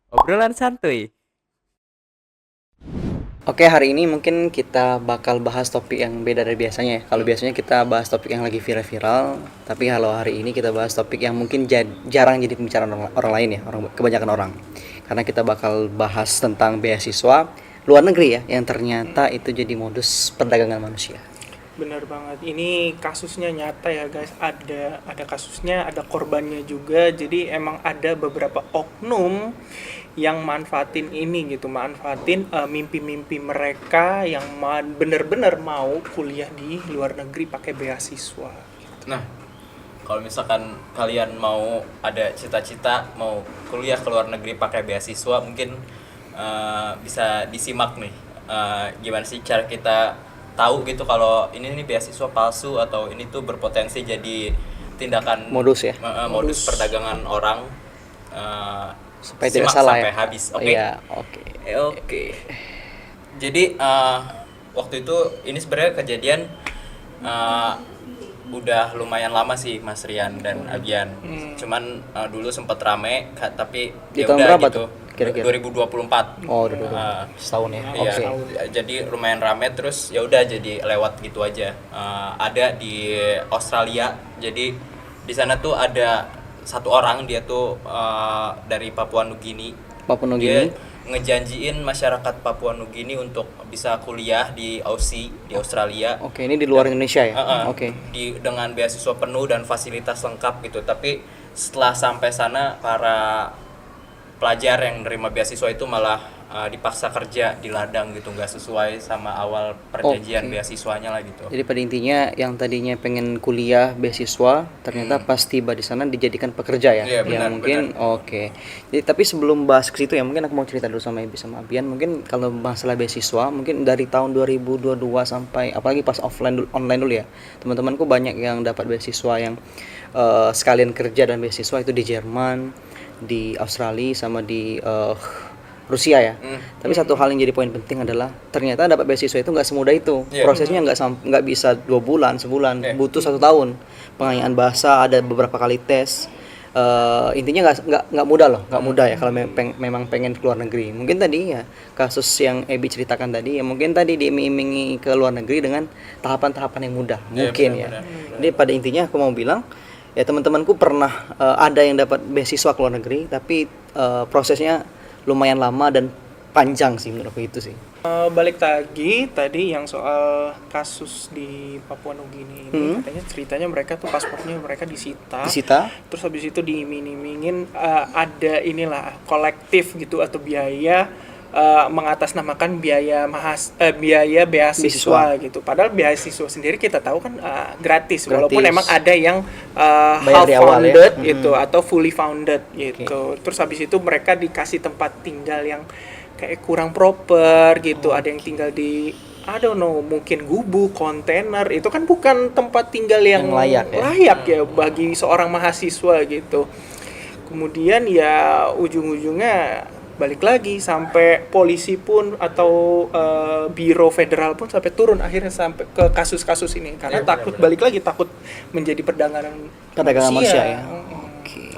Obrolan santuy. Oke, hari ini mungkin kita bakal bahas topik yang beda dari biasanya ya. Kalau biasanya kita bahas topik yang lagi viral-viral, tapi kalau hari ini kita bahas topik yang mungkin jarang jadi pembicaraan orang lain ya, kebanyakan orang. Karena kita bakal bahas tentang beasiswa luar negeri ya, yang ternyata itu jadi modus perdagangan manusia. Bener banget. Ini kasusnya nyata ya guys. Ada kasusnya, ada korbannya juga. Jadi emang ada beberapa oknum yang manfaatin ini gitu, manfaatin mimpi-mimpi mereka yang bener-bener mau kuliah di luar negeri pakai beasiswa. Nah, kalau misalkan kalian mau ada cita-cita mau kuliah ke luar negeri pakai beasiswa, mungkin bisa disimak nih. Gimana sih cara kita tahu gitu kalau ini nih beasiswa palsu atau ini tuh berpotensi jadi tindakan Modus ya. modus perdagangan orang. Supaya tidak Simak salah sampai ya. habis, oke? Iya, oke. Oke. Jadi waktu itu ini sebenarnya kejadian udah lumayan lama sih Mas Rian dan Abian. Cuman dulu sempet rame tapi Di ya tahun udah berapa gitu. tuh kira-kira? 2024. Oh, udah setahun ya. Iya, Oke. jadi lumayan rame terus ya udah jadi lewat gitu aja. Ada di Australia. Jadi di sana tuh ada satu orang, dia tuh dari Papua Nugini. Papua Dia Nugini. ngejanjiin masyarakat Papua Nugini untuk bisa kuliah di Aussie, di Australia. Oke, ini di luar Indonesia ya. Oke. Dengan beasiswa penuh dan fasilitas lengkap gitu. Tapi setelah sampai sana, para pelajar yang nerima beasiswa itu malah dipaksa kerja di ladang gitu, nggak sesuai sama awal perjanjian Oke. beasiswanya lah gitu. Jadi pada intinya yang tadinya pengen kuliah beasiswa ternyata pas tiba di sana dijadikan pekerja ya. Iya, Yang benar, mungkin oke. Jadi tapi sebelum bahas ke situ ya, mungkin aku mau cerita dulu sama Ibi sama Abian. Mungkin kalau masalah beasiswa mungkin dari tahun 2022 sampai apalagi pas online dulu ya. Teman-temanku banyak yang dapat beasiswa yang sekalian kerja dan beasiswa itu di Jerman, di Australia sama di Rusia ya. Tapi satu hal yang jadi poin penting adalah ternyata dapat beasiswa itu nggak semudah itu. Iya. Prosesnya nggak bisa 2 bulan, sebulan, Iya. butuh 1 tahun. Pengayaan bahasa ada beberapa kali tes. Intinya nggak mudah loh, nggak mudah ya kalau memang pengen ke luar negeri. Mungkin tadi ya kasus yang Ebi ceritakan tadi ya mungkin tadi diiming-imingi ke luar negeri dengan tahapan-tahapan yang mudah, Iya, mungkin ya. benar. Jadi pada intinya aku mau bilang ya teman-temanku pernah ada yang dapat beasiswa ke luar negeri tapi prosesnya lumayan lama dan panjang sih menurut aku itu sih. Balik lagi tadi yang soal kasus di Papua Nugini ini, katanya ceritanya mereka tuh paspornya mereka disita. Terus habis itu diiming-imingin ada inilah kolektif gitu atau biaya mengatasnamakan biaya beasiswa gitu. Padahal beasiswa sendiri kita tahu kan gratis, walaupun emang ada yang Bayar half di awal ya. founded gitu atau fully founded gitu. Terus habis itu mereka dikasih tempat tinggal yang kayak kurang proper gitu. Ada yang tinggal di I don't know, mungkin gubuk, kontainer. Itu kan bukan tempat tinggal yang layak ya bagi seorang mahasiswa gitu. Kemudian ya ujung-ujungnya balik lagi sampai polisi pun atau biro federal pun sampai turun akhirnya sampai ke kasus-kasus ini karena takut balik lagi, takut menjadi perdagangan manusia ya.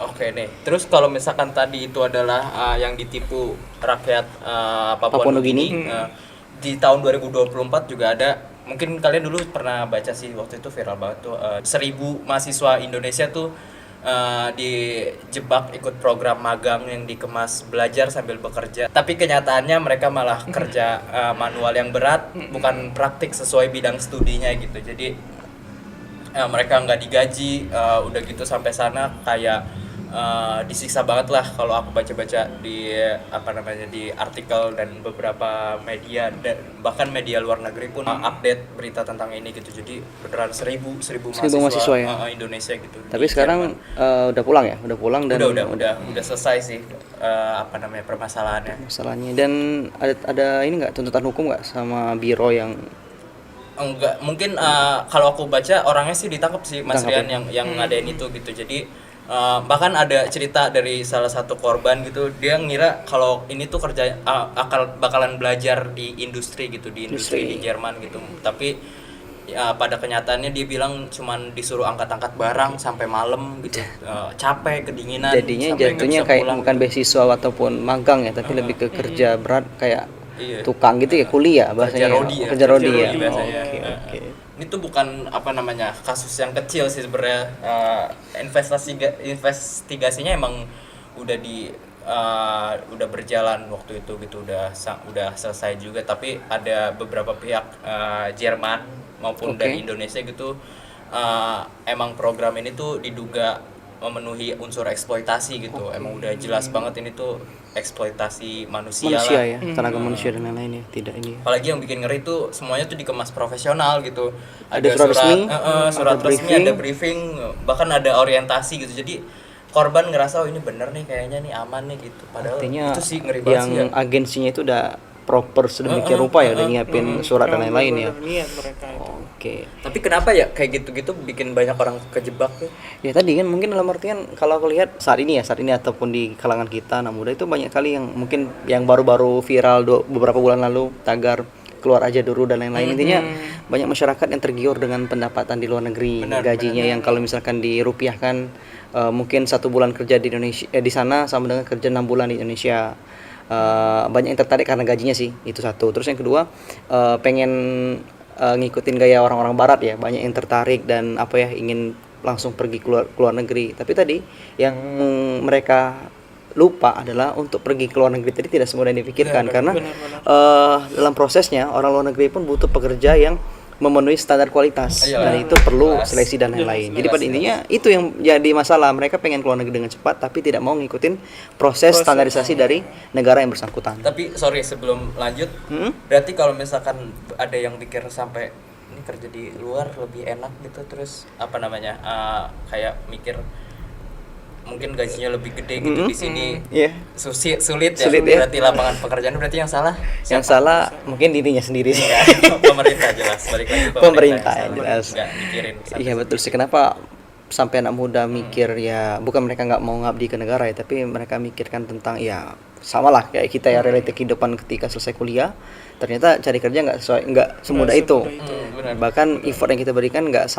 Oke nih. Terus kalau misalkan tadi itu adalah yang ditipu rakyat Papua Nugini, di tahun 2024 juga ada. Mungkin kalian dulu pernah baca sih, waktu itu viral banget tuh 1.000 mahasiswa Indonesia tuh dijebak ikut program magang yang dikemas belajar sambil bekerja. Tapi kenyataannya mereka malah kerja manual yang berat, bukan praktik sesuai bidang studinya gitu. Jadi mereka nggak digaji, udah gitu sampai sana kayak disiksa banget lah kalau aku baca-baca di di artikel dan beberapa media dan bahkan media luar negeri pun update berita tentang ini gitu. Jadi beneran 1.000 mahasiswa ya? Indonesia gitu. Tapi sekarang udah pulang ya, udah pulang dan udah selesai sih permasalahannya. Masalahnya. Dan ada ini nggak tuntutan hukum nggak sama biro yang enggak, mungkin kalau aku baca orangnya sih ditangkap sih Mas Rian yang ngadain itu gitu. Jadi bahkan ada cerita dari salah satu korban gitu, dia ngira kalau ini tuh bakalan belajar di industri gitu, di industri di Jerman gitu. Tapi ya pada kenyataannya dia bilang cuman disuruh angkat-angkat barang sampai malam gitu. Capek, kedinginan, Jadinya sampai nggak jatuhnya bisa kayak pulang bukan gitu. beasiswa ataupun magang ya, tapi lebih ke kerja berat kayak Iya. tukang gitu ya, kuliah Kerja bahasanya. rodi ya, Kerja rodi ya. biasanya. Oke, Nah, oke. ini tuh bukan apa namanya kasus yang kecil sih sebenarnya. Investigasinya emang udah udah berjalan waktu itu gitu, udah selesai juga, tapi ada beberapa pihak Jerman maupun Oke. dari Indonesia gitu emang program ini tuh diduga memenuhi unsur eksploitasi gitu. Emang udah jelas banget ini tuh eksploitasi manusia Manusia lah. ya, tenaga manusia dan lain-lain ya, tidak ini. Apalagi yang bikin ngeri tuh semuanya tuh dikemas profesional gitu. Ada surat resmi, surat ada resmi, briefing. ada briefing, bahkan ada orientasi gitu. Jadi korban ngerasa oh ini bener nih kayaknya nih aman nih gitu. Padahal Artinya itu sih ngeri banget yang sih ya. agensinya itu udah proper sedemikian rupa ya, udah nyiapin surat dan lain-lain ya. Bener-bener niat mereka itu. Oke. Tapi kenapa ya kayak gitu-gitu bikin banyak orang kejebak tuh? Ya tadi kan mungkin dalam artian kalau aku lihat saat ini ataupun di kalangan kita anak muda itu banyak kali yang mungkin yang baru-baru viral beberapa bulan lalu, tagar keluar aja dulu dan lain-lain. Intinya banyak masyarakat yang tergiur dengan pendapatan di luar negeri, gajinya yang kalau misalkan dirupiahkan mungkin 1 bulan kerja di Indonesia di sana sama dengan kerja 6 bulan di Indonesia. Banyak yang tertarik karena gajinya sih, itu satu. Terus yang kedua pengen ngikutin gaya orang-orang barat ya, banyak yang tertarik dan apa ya, ingin langsung pergi keluar negeri. Tapi tadi yang mereka lupa adalah untuk pergi ke luar negeri tadi tidak semudah yang dipikirkan, karena dalam prosesnya orang luar negeri pun butuh pekerja yang memenuhi standar kualitas, dan itu perlu seleksi dan lain-lain. Jadi pada intinya itu yang jadi masalah, mereka pengen keluar negeri dengan cepat tapi tidak mau ngikutin proses standarisasi dari negara yang bersangkutan. Tapi sorry sebelum lanjut, berarti kalau misalkan ada yang pikir sampai ini kerja di luar lebih enak gitu, terus apa namanya kayak mikir mungkin gajinya lebih gede gitu di sini, Iya. sulit ya. Sulit ya. Berarti lapangan pekerjaan, berarti yang salah Yang salah mungkin dirinya sendiri sih. pemerintah jelas, balik lagi Pemerintah yang salah. jelas. Nggak mikirin Iya betul sih, kenapa sampai anak muda mikir ya, bukan mereka nggak mau ngabdi ke negara ya, tapi mereka mikirkan tentang ya sama lah kayak kita ya, realita kehidupan ketika selesai kuliah ternyata cari kerja nggak semudah itu. benar. Bahkan effort yang kita berikan nggak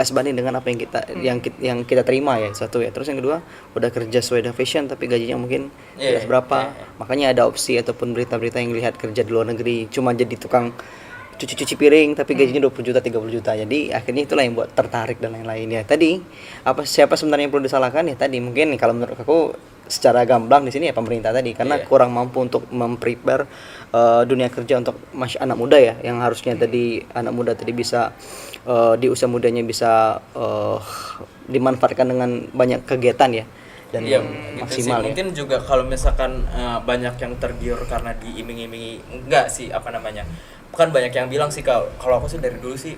sebanding dengan apa yang kita terima ya, satu ya. Terus yang kedua, udah kerja sesuai dengan fashion tapi gajinya mungkin tidak seberapa. Makanya ada opsi ataupun berita-berita yang lihat kerja di luar negeri cuma jadi tukang cuci piring tapi gajinya 20 juta 30 juta. Jadi akhirnya itulah yang buat tertarik dan lain-lain ya. Tadi siapa sebenarnya yang perlu disalahkan ya, tadi mungkin kalau menurut aku secara gamblang di sini ya pemerintah tadi, karena kurang mampu untuk memprepare dunia kerja untuk anak muda ya, yang harusnya tadi anak muda tadi bisa di usia mudanya bisa dimanfaatkan dengan banyak kegiatan ya, dan Iya, maksimal gitu sih. ya. Mungkin juga kalau misalkan banyak yang tergiur karena diiming-imingi, enggak sih apa namanya, bukan banyak yang bilang sih, kalau aku sih dari dulu sih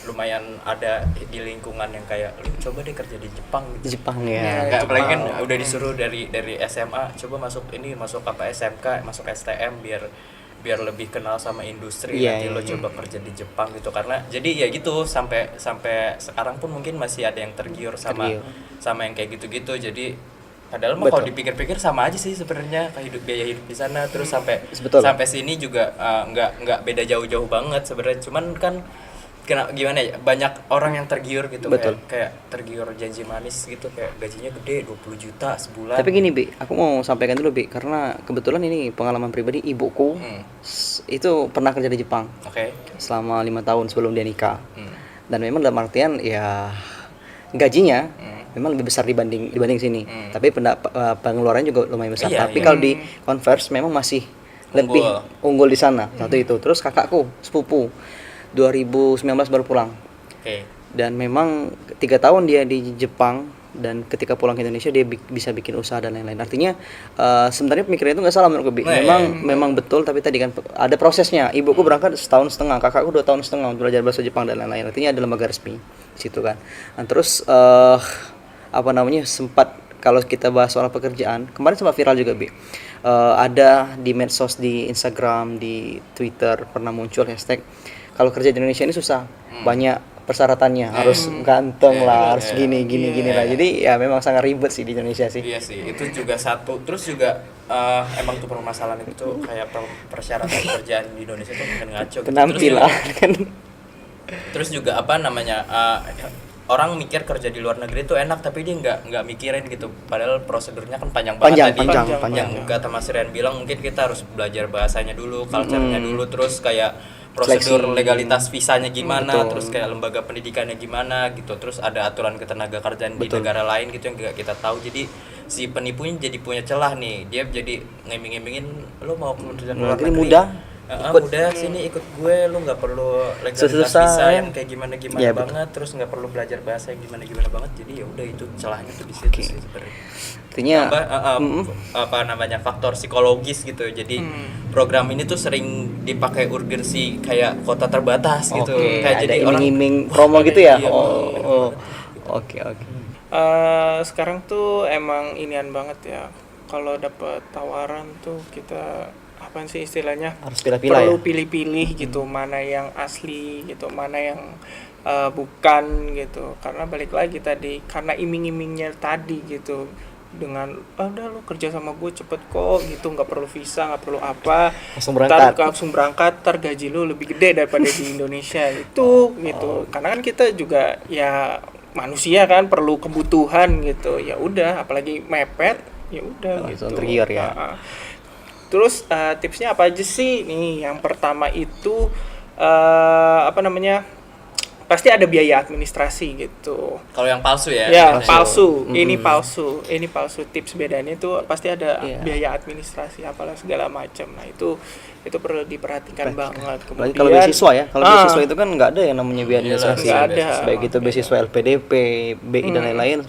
lumayan ada di lingkungan yang kayak lu coba deh kerja di Jepang Di gitu. Jepang ya. Nggak, apalagi kan udah disuruh dari SMA coba masuk apa SMK, masuk STM biar lebih kenal sama industri, nanti lo coba kerja di Jepang gitu. Karena jadi ya gitu sampai sekarang pun mungkin masih ada yang tergiur sama yang kayak gitu-gitu. Jadi padahal mah kalau dipikir-pikir sama aja sih sebenarnya biaya hidup di sana, terus sampai sini juga nggak beda jauh-jauh banget sebenarnya. Cuman kan gimana ya, banyak orang yang tergiur gitu, kayak tergiur janji manis gitu, kayak gajinya gede 20 juta sebulan. Tapi gini Bi, aku mau sampaikan dulu Bi, karena kebetulan ini pengalaman pribadi, ibuku itu pernah kerja di Jepang selama 5 tahun sebelum dia nikah. Dan memang dalam artian ya gajinya memang lebih besar dibanding sini. Tapi pengeluarannya juga lumayan besar. Tapi kalau di converse memang masih lebih unggul di sana. Satu itu. Terus kakakku sepupu 2019 baru pulang. Dan memang 3 tahun dia di Jepang, dan ketika pulang ke Indonesia dia bisa bikin usaha dan lain-lain. Artinya sebenarnya pemikirannya itu nggak salah menurut gue. Memang betul, tapi tadi kan ada prosesnya. Ibuku berangkat 1,5 tahun, kakakku 2 tahun setengah untuk belajar bahasa Jepang dan lain-lain. Artinya ada lembaga resmi di situ kan. Nah, terus sempat, kalau kita bahas soal pekerjaan, kemarin sempat viral juga Bi. Ada di medsos, di Instagram, di Twitter pernah muncul hashtag kalau kerja di Indonesia ini susah, banyak persyaratannya, harus ganteng lah, harus gini lah. Jadi ya memang sangat ribet sih di Indonesia sih. Iya sih, itu juga satu. Terus juga emang tuh permasalahan itu kayak persyaratan kerjaan di Indonesia tuh makin ngaco gitu. Penampilan kan. Terus juga apa namanya, orang mikir kerja di luar negeri itu enak, tapi dia nggak mikirin gitu, padahal prosedurnya kan panjang banget tadi. Panjang. Yang kata Mas Rian bilang, mungkin kita harus belajar bahasanya dulu, culture-nya dulu, terus kayak prosedur Seleksi. legalitas visanya gimana, Betul. terus kayak lembaga pendidikannya gimana gitu, terus ada aturan ketenaga kerjaan di Betul. negara lain gitu yang nggak kita tahu. Jadi si penipunya jadi punya celah nih, dia jadi ngeming-ngemingin lo mau kerja luar Negeri negeri mudah, ikut. mudah sini ikut gue, lu nggak perlu legalitas Susah, visa ya. yang kayak gimana Ya, banget, terus nggak perlu belajar bahasa yang gimana banget. Jadi ya udah, itu celahnya tuh di situ Oke. sih sebenarnya. Artinya Apa namanya, faktor psikologis gitu. Jadi program ini tuh sering dipakai urgensi kayak kota terbatas gitu. oke, Kayak ada jadi orang iming-iming promo gitu ya. iya, Oke. Sekarang tuh emang inian banget ya, kalau dapat tawaran tuh kita apa sih istilahnya, Harus pilih-pilih perlu ya. pilih-pilih gitu, mana yang asli gitu, mana yang bukan gitu. Karena balik lagi tadi, karena iming-imingnya tadi gitu, dengan udah lu kerja sama gue cepet kok gitu, nggak perlu visa, nggak perlu apa, langsung berangkat, ntar gaji lu lebih gede daripada di Indonesia itu gitu. Karena kan kita juga ya manusia kan, perlu kebutuhan gitu, ya udah, apalagi mepet, ya udah gitu. Langsung tergiur ya. Terus tipsnya apa aja sih nih? Yang pertama itu apa namanya, pasti ada biaya administrasi gitu. kalau yang palsu ya. Ya, biasanya. palsu. Ini palsu. Tips bedanya itu pasti ada Iya. biaya administrasi apalah segala macam. Nah, itu perlu diperhatikan banget. Apalagi kalau beasiswa ya, kalau beasiswa itu kan nggak ada yang namanya biaya administrasi. nggak ada. Baik itu beasiswa LPDP, BI dan lain-lain,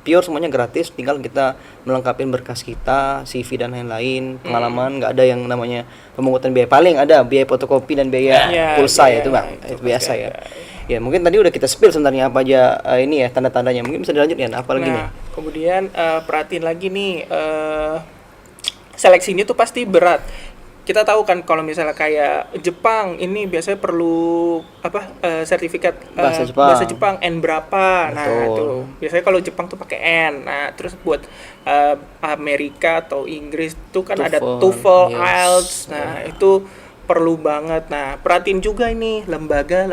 pure semuanya gratis. Tinggal kita melengkapi berkas kita, CV dan lain-lain, pengalaman. Nggak ada yang namanya pemungutan biaya. Paling ada biaya fotokopi dan biaya Ya, pulsa biaya, ya, itu bang, itu itu biasa pasti ya. ada. Ya mungkin tadi udah kita spill sebenarnya apa aja ini ya tanda-tandanya. Mungkin bisa dilanjut ya, apa lagi nih? Nah, kemudian perhatiin lagi nih, seleksinya tuh pasti berat. Kita tahu kan kalau misalnya kayak Jepang ini biasanya perlu apa, sertifikat Bahasa Jepang. N berapa. Nah, Betul. itu biasanya kalau Jepang tuh pakai N. Nah, terus buat Amerika atau Inggris tuh kan ada TOEFL, TOEFL, yes. IELTS. Nah, itu perlu banget. Nah, perhatiin juga ini lembaga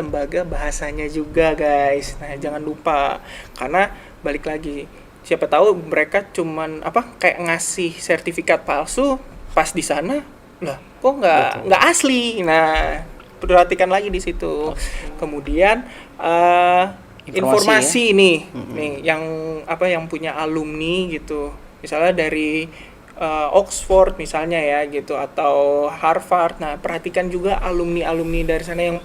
bahasanya juga, guys. Nah, jangan lupa, karena balik lagi, siapa tahu mereka cuman apa kayak ngasih sertifikat palsu, pas di sana lah kok nggak asli. Nah, perhatikan lagi di situ. Kemudian informasi nih yang apa, yang punya alumni gitu, misalnya dari Oxford misalnya ya gitu, atau Harvard. Nah, perhatikan juga alumni dari sana yang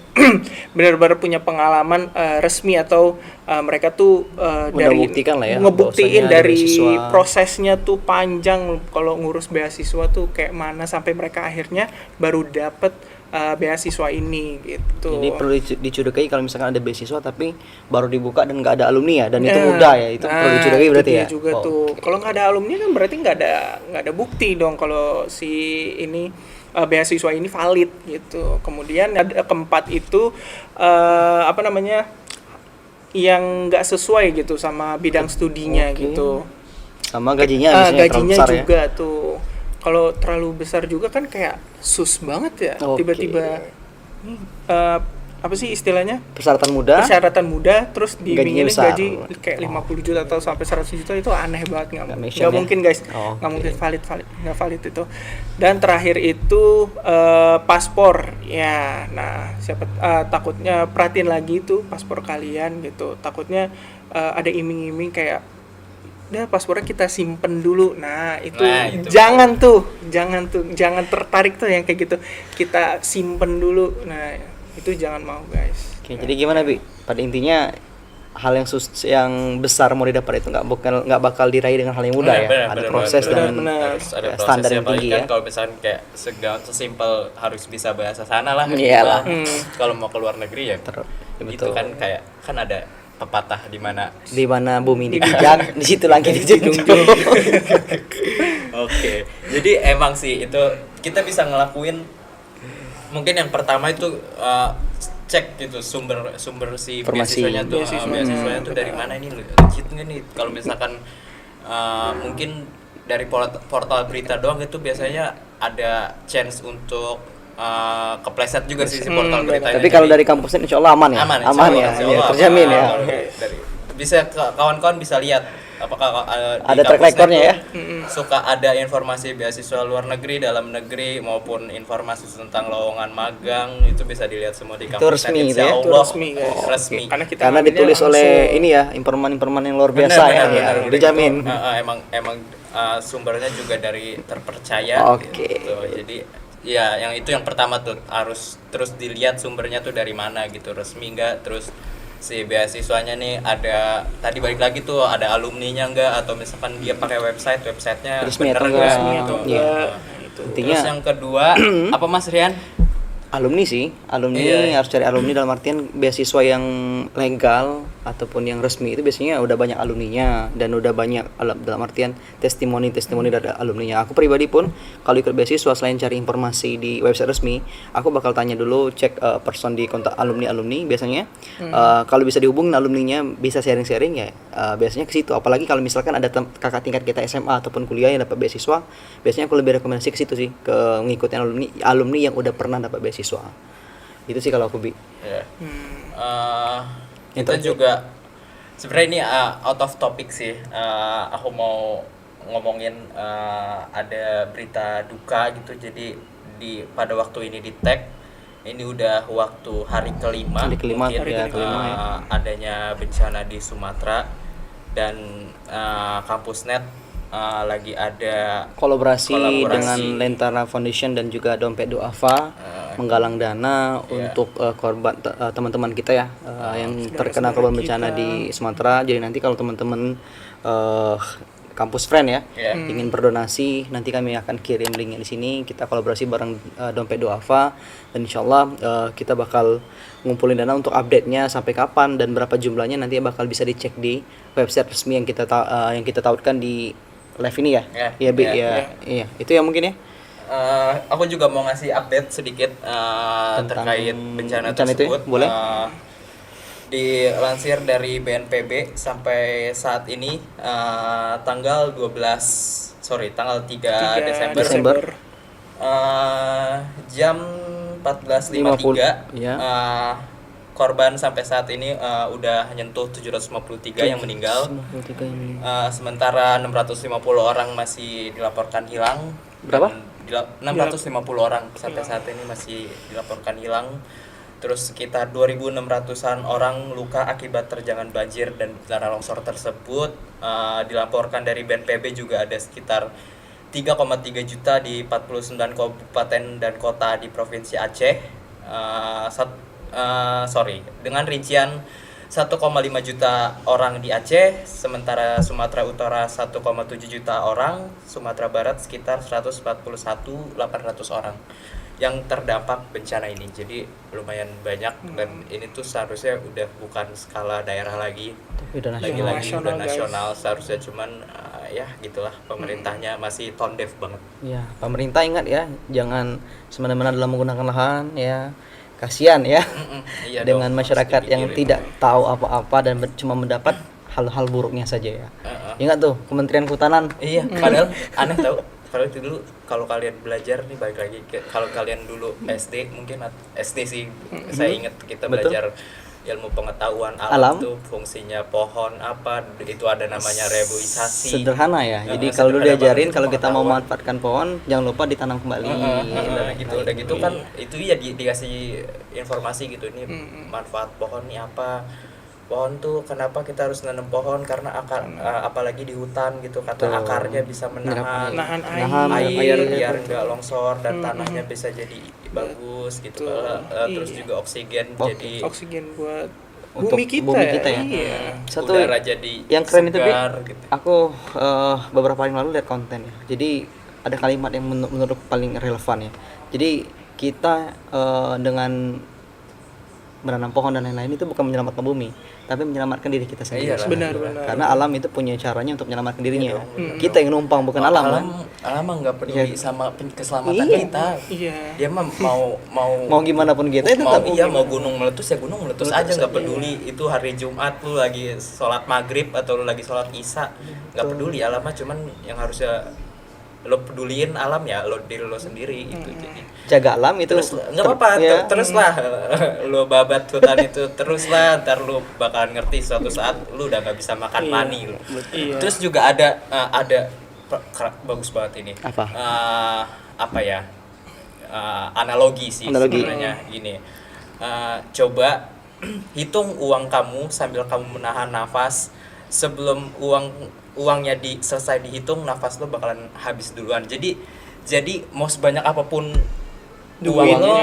benar-benar punya pengalaman resmi, atau mereka tuh dari Buktikan lah ya, ngebuktiin bahwasanya ada dari beasiswa. prosesnya tuh panjang. Kalau ngurus beasiswa tuh kayak mana sampai mereka akhirnya baru dapet beasiswa ini gitu. Jadi perlu dicurigai kalau misalkan ada beasiswa tapi baru dibuka dan nggak ada alumni ya, dan itu mudah ya, itu perlu dicurigai itu berarti dia ya. juga tuh. Kalau nggak ada alumni kan berarti nggak ada bukti dong kalau si ini beasiswa ini valid gitu. Kemudian ada keempat itu apa namanya, yang nggak sesuai gitu sama bidang studinya Oke. gitu. Sama gajinya biasanya terlalu Gajinya besar juga tuh. Kalau terlalu besar juga kan kayak sus banget ya. Oke. Tiba-tiba nih, apa sih istilahnya? Persyaratan mudah. Terus Gajinya diimingin besar. gaji kayak 50 juta atau sampai 100 juta, itu aneh banget. Nggak make sense Nggak ya? mungkin, guys. Oke. Nggak mungkin nggak valid itu. Dan terakhir itu paspor ya. Nah, takutnya perhatiin lagi tuh paspor kalian gitu, takutnya ada iming-iming kayak udah paspornya kita simpen dulu. Nah, itu jangan tertarik tuh yang kayak gitu, kita simpen dulu. Nah, itu jangan mau, guys. Oke, jadi gimana Bi? Pada intinya hal yang besar mau didapat itu nggak bakal diraih dengan hal yang mudah ya. Ada proses dan harus ada standar prosesnya, yang tinggi kan ya. kalau misalnya kayak sesimpel harus bisa bahasa sana lah. Iyalah. Kalau mau ke luar negeri ya, Ya, itu betul. kan kayak kan ada pepatah di mana bumi dipijak, di situ langit dijunjung. Oke, jadi emang sih itu kita bisa ngelakuin. Mungkin yang pertama itu cek gitu sumber si Informasi. beasiswanya tuh dari mana, ini legit nggak nih. Kalau misalkan mungkin dari portal berita doang itu biasanya ada chance untuk kepleset juga sih si portal beritanya. Tapi kalau Jadi, dari kampusnya insya Allah aman ya? aman, Aman ya, insya ya, Allah terjamin aman. ya. Kalau bisa kawan-kawan bisa lihat apakah di Ada track kampusnya recordnya ya? tuh suka ada informasi beasiswa luar negeri, dalam negeri maupun informasi tentang lowongan magang, itu bisa dilihat semua di Itu kampusnya. resmi gitu Insya ya? Itu Allah. resmi, guys. Resmi. Karena Ditulis ngambilnya oleh langsung. ini ya, informan-informan yang luar biasa ya, Benar. dijamin. Itu, emang sumbernya juga dari terpercaya. Oke. Gitu. Jadi ya yang itu yang pertama tuh harus terus dilihat sumbernya tuh dari mana gitu, resmi enggak, terus si beasiswanya nih ada, tadi balik lagi tuh ada alumninya enggak, atau misalkan dia pakai websitenya Resmi bener atau enggak enggak? gitu. Iya. Itu. Intinya Terus yang kedua apa Mas Rian? alumni sih, alumni Iya. harus cari alumni dalam artian beasiswa yang legal ataupun yang resmi itu biasanya udah banyak alumninya dan udah banyak dalam artian testimoni dari alumninya. Aku pribadi pun kalau ikut beasiswa selain cari informasi di website resmi, aku bakal tanya dulu, cek person di kontak alumni biasanya. Kalau bisa dihubungin alumninya, bisa sharing-sharing ya. Biasanya ke situ. Apalagi kalau misalkan ada kakak tingkat kita SMA ataupun kuliah yang dapat beasiswa, biasanya aku lebih rekomendasi ke situ sih, ke ngikutin alumni yang udah pernah dapat beasiswa. Itu sih kalau aku Ya. Yang Kita terakhir. juga sebenarnya ini out of topic sih. Aku mau ngomongin ada berita duka gitu. Jadi pada waktu ini di tag, ini udah waktu hari kelima, Hari kelima, mungkin, ya, kelima ya. adanya bencana di Sumatera, dan Kampusnet lagi ada kolaborasi Kolaborasi. dengan Lentera Foundation dan juga Dompet Duafa menggalang dana untuk korban teman-teman kita ya yang terkena korban bencana di Sumatera. Jadi nanti kalau teman-teman kampus friend ya Iya. ingin berdonasi, nanti kami akan kirim linknya di sini. Kita kolaborasi bareng Dompet Duafa dan insyaallah kita bakal ngumpulin dana untuk update-nya sampai kapan dan berapa jumlahnya nanti bakal bisa dicek di website resmi yang kita tautkan di live ini ya. Ya, Iya, Bi, ya, ya. Iya, itu ya mungkin ya. Aku juga mau ngasih update sedikit Tentang terkait bencana bencana itu ya? tersebut. Boleh? Dilansir dari BNPB sampai saat ini tanggal 3 Desember, jam 14.53 ya. korban sampai saat ini udah nyentuh 753 yang meninggal. 93 ini. Sementara 650 orang masih dilaporkan hilang. Berapa? 650 orang sampai saat ini masih dilaporkan hilang. Terus sekitar 2.600-an orang luka akibat terjangan banjir dan tanah longsor tersebut. Dilaporkan dari BNPB juga ada sekitar 3,3 juta di 49 kabupaten dan kota di Provinsi Aceh. Dengan rincian 1,5 juta orang di Aceh, sementara Sumatera Utara 1,7 juta orang, Sumatera Barat sekitar 141.800 orang yang terdampak bencana ini. Jadi lumayan banyak dan ini tuh seharusnya udah bukan skala daerah lagi, Tapi udah lagi-lagi nasional, udah guys. nasional seharusnya, cuman ya gitulah, pemerintahnya masih tone deaf banget. Ya, pemerintah ingat ya, jangan semena-mena dalam menggunakan lahan ya. Kasihan ya. Iya Dengan dong, harus masyarakat yang dipikirin. tidak tahu apa-apa dan cuma mendapat hal-hal buruknya saja ya. Ingat tuh Kementerian Kehutanan. Iya, padahal aneh tau. Kalau itu dulu, kalau kalian belajar nih, balik lagi kalau kalian dulu SD mungkin SD sih, saya ingat kita Betul. belajar ilmu pengetahuan Alam. alam tuh fungsinya pohon apa itu ada namanya reboisasi. Sederhana ya. Jadi Heeh, kalau dulu sederhana diajarin banget kalau kita mau pengetahuan. memanfaatkan pohon jangan lupa ditanam kembali. Udah gitu kan itu ya dikasih informasi gitu, ini manfaat pohon nih apa, pohon tuh kenapa kita harus nanam pohon karena apalagi di hutan gitu, kata Betul. akarnya bisa menahan Nahan air air. biar nggak longsor dan tanahnya bisa jadi bagus gitu. Betul. Terus Iya. juga oksigen Oke. jadi Oksigen buat Untuk bumi kita ya. Iya. Satu udara jadi yang keren itu Bi, segar gitu. aku beberapa hari lalu lihat konten ya. Jadi ada kalimat yang menurut paling relevan ya. Jadi kita dengan menanam pohon dan lain-lain itu bukan menyelamatkan bumi, tapi menyelamatkan diri kita sendiri. Iyalah. Benar. Karena alam itu punya caranya untuk menyelamatkan dirinya. Kita yang numpang bukan alam. kan? Alam mah nggak peduli sama keselamatan Iya. kita. Iya. Dia mah Mau gimana pun kita itu tetap mau gunung meletus ya gunung meletus aja, nggak peduli itu hari Jumat lu lagi sholat maghrib atau lu lagi sholat isya, nggak peduli. Alam mah cuman yang harusnya lo peduliin alam ya lo diri lo sendiri gitu. Jadi Jaga alam itu terus nggak apa-apa ya. teruslah lo babat hutan itu teruslah, ntar lo bakalan ngerti suatu saat lo udah nggak bisa makan Iya. mani lo. Iya. Terus juga ada bagus banget ini. Apa? Apa ya? Analogi sih Analogi. sebenarnya gini. Coba hitung uang kamu sambil kamu menahan nafas. Sebelum uangnya selesai dihitung, nafas lo bakalan habis duluan. Jadi mau sebanyak apapun uang lo,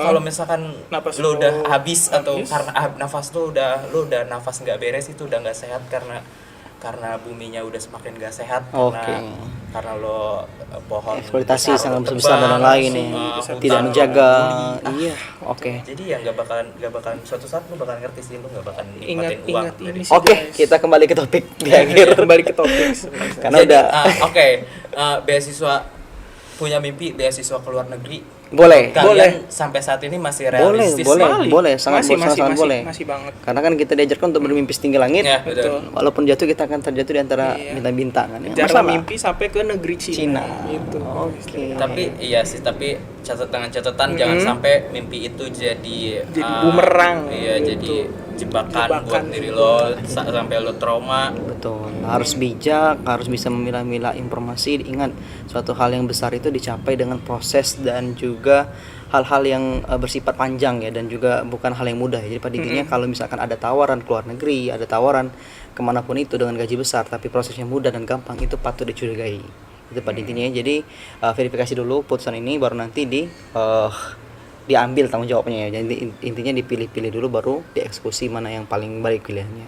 kalau misalkan Napas lo lo udah habis atau habis. karena nafas lo udah nafas nggak beres, itu udah nggak sehat karena buminya udah semakin nggak sehat karena lo pohon eksploitasi besar, sangat tebang, besar dan lain ya. hutan Tidak lo menjaga. peduli. Iya, oke. Jadi ya nggak bakalan suatu saat lo bakalan ngerti sih, lo nggak bakalan nikmatin uang Ingat dari ini sih, Oke, guys. kita kembali ke topik di akhir. Kembali ke topik sebenarnya. Karena Jadi, udah beasiswa punya mimpi beasiswa ke luar negeri. boleh. Kalian sampai saat ini masih realistis? Boleh, sangat masih boleh. masih banget. Karena kan kita diajarkan untuk bermimpi setinggi langit. Ya, betul. Walaupun jatuh kita akan terjatuh di antara Iya. bintang-bintang kan. Ya, Jarang masalah. mimpi sampai ke negeri Cina. Gitu. Oke. Tapi iya sih, tapi catatan jangan sampai mimpi itu jadi bumerang. Iya, gitu. jadi jebakan buat Jebakan diri juga. lo sampai lo trauma. Betul. Harus bijak, harus bisa memilah-milah informasi. Ingat, suatu hal yang besar itu dicapai dengan proses dan juga hal-hal yang bersifat panjang ya, dan juga bukan hal yang mudah ya. Jadi pada intinya kalau misalkan ada tawaran ke luar negeri, ada tawaran kemanapun itu dengan gaji besar tapi prosesnya mudah dan gampang, itu patut dicurigai. Itu pada intinya. Jadi verifikasi dulu putusan ini, baru nanti diambil tanggung jawabnya ya. Jadi intinya dipilih-pilih dulu, baru dieksekusi mana yang paling baik pilihannya.